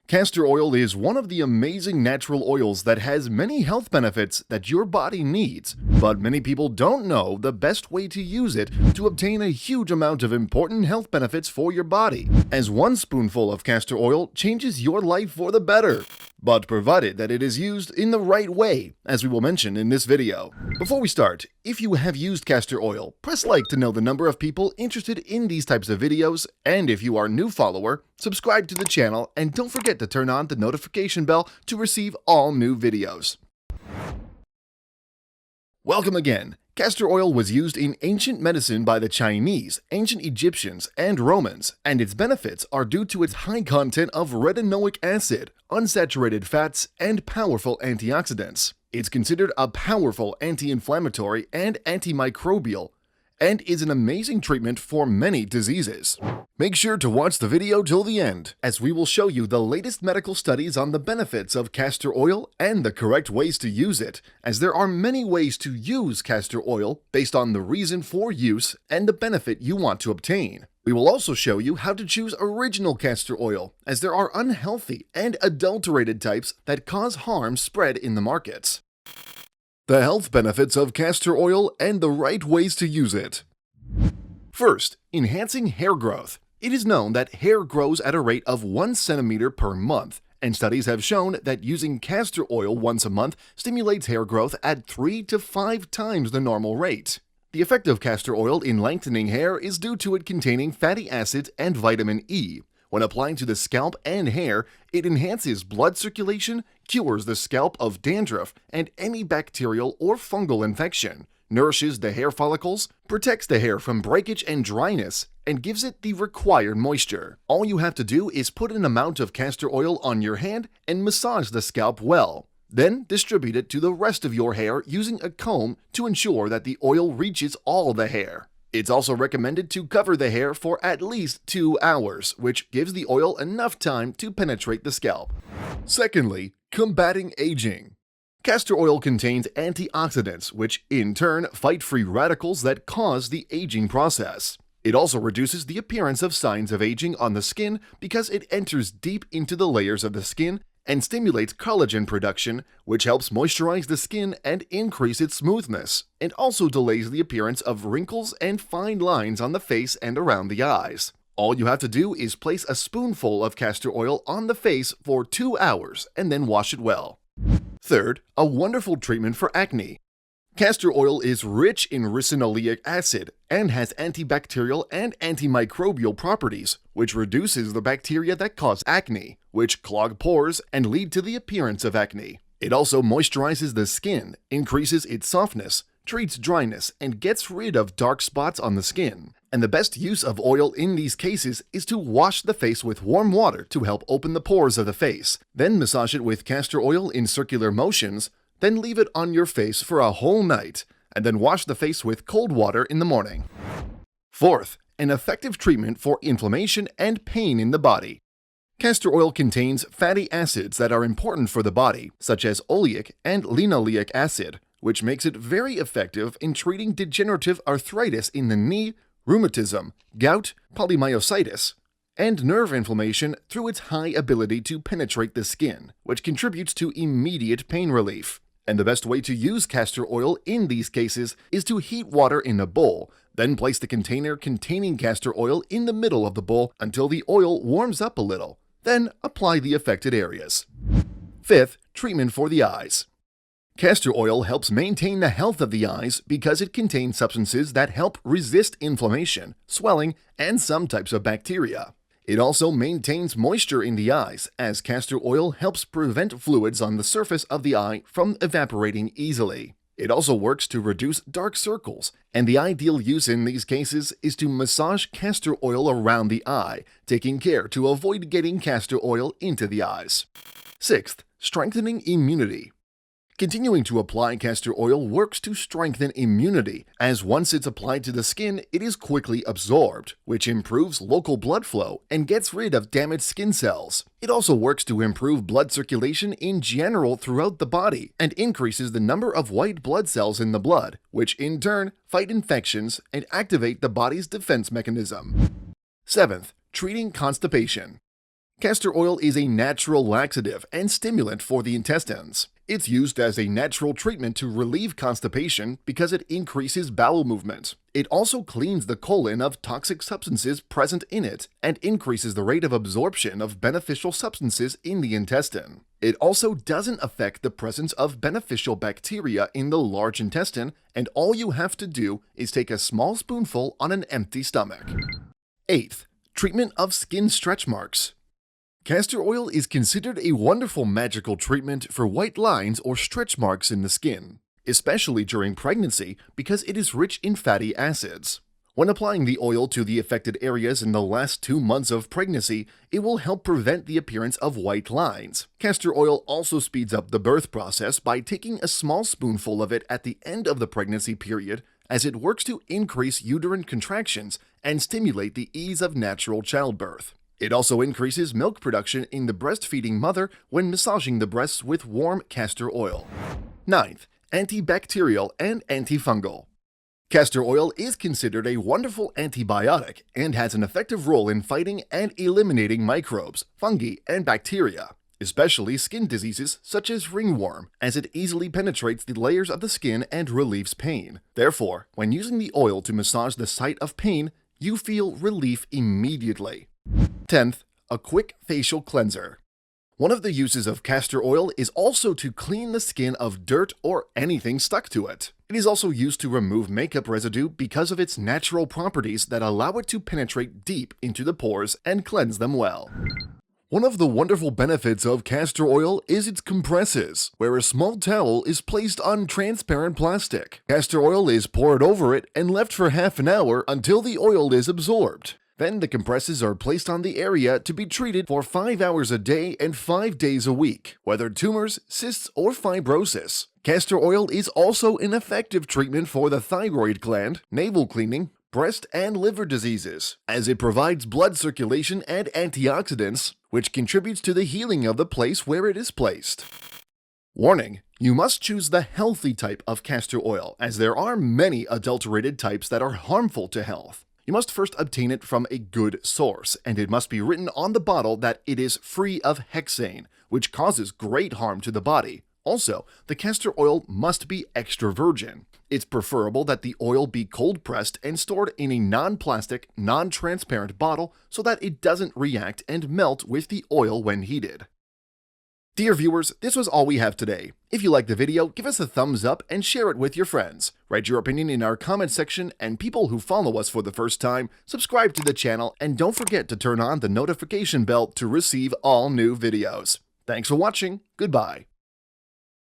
Castor oil is one of the amazing natural oils that has many health benefits that your body needs, but many people don't know the best way to use it to obtain a huge amount of important health benefits for your body, as one spoonful of castor oil changes your life for the better. But provided that it is used in the right way, as we will mention in this video. Before we start, if you have used castor oil, press like to know the number of people interested in these types of videos, and if you are a new follower, subscribe to the channel and don't forget to turn on the notification bell to receive all new videos. Welcome again. Castor oil was used in ancient medicine by the Chinese, ancient Egyptians, and Romans, and its benefits are due to its high content of retinoic acid, unsaturated fats, and powerful antioxidants. It's considered a powerful anti-inflammatory and antimicrobial, and is an amazing treatment for many diseases. Make sure to watch the video till the end, as we will show you the latest medical studies on the benefits of castor oil and the correct ways to use it, as there are many ways to use castor oil based on the reason for use and the benefit you want to obtain. We will also show you how to choose original castor oil, as there are unhealthy and adulterated types that cause harm spread in the markets. The health benefits of castor oil and the right ways to use it. First, enhancing hair growth. It is known that hair grows at a rate of 1 centimeter per month, and studies have shown that using castor oil once a month stimulates hair growth at 3 to 5 times the normal rate. The effect of castor oil in lengthening hair is due to it containing fatty acids and vitamin E. When applying to the scalp and hair, it enhances blood circulation, cures the scalp of dandruff and any bacterial or fungal infection, nourishes the hair follicles, protects the hair from breakage and dryness, and gives it the required moisture. All you have to do is put an amount of castor oil on your hand and massage the scalp well. Then distribute it to the rest of your hair using a comb to ensure that the oil reaches all the hair. It's also recommended to cover the hair for at least 2 hours, which gives the oil enough time to penetrate the scalp. Secondly, combating aging. Castor oil contains antioxidants, which in turn fight free radicals that cause the aging process. It also reduces the appearance of signs of aging on the skin because it enters deep into the layers of the skin and stimulates collagen production, which helps moisturize the skin and increase its smoothness, and also delays the appearance of wrinkles and fine lines on the face and around the eyes. All you have to do is place a spoonful of castor oil on the face for 2 hours and then wash it well. Third, a wonderful treatment for acne. Castor oil is rich in ricinoleic acid and has antibacterial and antimicrobial properties, which reduces the bacteria that cause acne, which clog pores and lead to the appearance of acne. It also moisturizes the skin, increases its softness, treats dryness, and gets rid of dark spots on the skin. And the best use of oil in these cases is to wash the face with warm water to help open the pores of the face, then massage it with castor oil in circular motions, then leave it on your face for a whole night, and then wash the face with cold water in the morning. Fourth, an effective treatment for inflammation and pain in the body. Castor oil contains fatty acids that are important for the body, such as oleic and linoleic acid, which makes it very effective in treating degenerative arthritis in the knee, rheumatism, gout, polymyositis, and nerve inflammation through its high ability to penetrate the skin, which contributes to immediate pain relief. And the best way to use castor oil in these cases is to heat water in a bowl, then place the container containing castor oil in the middle of the bowl until the oil warms up a little. Then apply the affected areas. Fifth, treatment for the eyes. Castor oil helps maintain the health of the eyes because it contains substances that help resist inflammation, swelling, and some types of bacteria. It also maintains moisture in the eyes, as castor oil helps prevent fluids on the surface of the eye from evaporating easily. It also works to reduce dark circles, and the ideal use in these cases is to massage castor oil around the eye, taking care to avoid getting castor oil into the eyes. Sixth, strengthening immunity. Continuing to apply castor oil works to strengthen immunity, as once it's applied to the skin, it is quickly absorbed, which improves local blood flow and gets rid of damaged skin cells. It also works to improve blood circulation in general throughout the body and increases the number of white blood cells in the blood, which in turn fight infections and activate the body's defense mechanism. Seventh, treating constipation. Castor oil is a natural laxative and stimulant for the intestines. It's used as a natural treatment to relieve constipation because it increases bowel movement. It also cleans the colon of toxic substances present in it and increases the rate of absorption of beneficial substances in the intestine. It also doesn't affect the presence of beneficial bacteria in the large intestine, and all you have to do is take a small spoonful on an empty stomach. 8th, treatment of skin stretch marks. Castor oil is considered a wonderful magical treatment for white lines or stretch marks in the skin, especially during pregnancy because it is rich in fatty acids. When applying the oil to the affected areas in the last 2 months of pregnancy, it will help prevent the appearance of white lines. Castor oil also speeds up the birth process by taking a small spoonful of it at the end of the pregnancy period, as it works to increase uterine contractions and stimulate the ease of natural childbirth. It also increases milk production in the breastfeeding mother when massaging the breasts with warm castor oil. 9th, antibacterial and antifungal. Castor oil is considered a wonderful antibiotic and has an effective role in fighting and eliminating microbes, fungi, and bacteria, especially skin diseases such as ringworm, as it easily penetrates the layers of the skin and relieves pain. Therefore, when using the oil to massage the site of pain, you feel relief immediately. 10th, a quick facial cleanser. One of the uses of castor oil is also to clean the skin of dirt or anything stuck to it. It is also used to remove makeup residue because of its natural properties that allow it to penetrate deep into the pores and cleanse them well. One of the wonderful benefits of castor oil is its compresses, where a small towel is placed on transparent plastic. Castor oil is poured over it and left for half an hour until the oil is absorbed. Then the compresses are placed on the area to be treated for 5 hours a day and 5 days a week, whether tumors, cysts, or fibrosis. Castor oil is also an effective treatment for the thyroid gland, navel cleaning, breast and liver diseases, as it provides blood circulation and antioxidants, which contributes to the healing of the place where it is placed. Warning: you must choose the healthy type of castor oil, as there are many adulterated types that are harmful to health. You must first obtain it from a good source, and it must be written on the bottle that it is free of hexane, which causes great harm to the body. Also, the castor oil must be extra virgin. It's preferable that the oil be cold-pressed and stored in a non-plastic, non-transparent bottle so that it doesn't react and melt with the oil when heated. Dear viewers, this was all we have today. If you liked the video, give us a thumbs up and share it with your friends. Write your opinion in our comment section, and people who follow us for the first time, subscribe to the channel, and don't forget to turn on the notification bell to receive all new videos. Thanks for watching. Goodbye.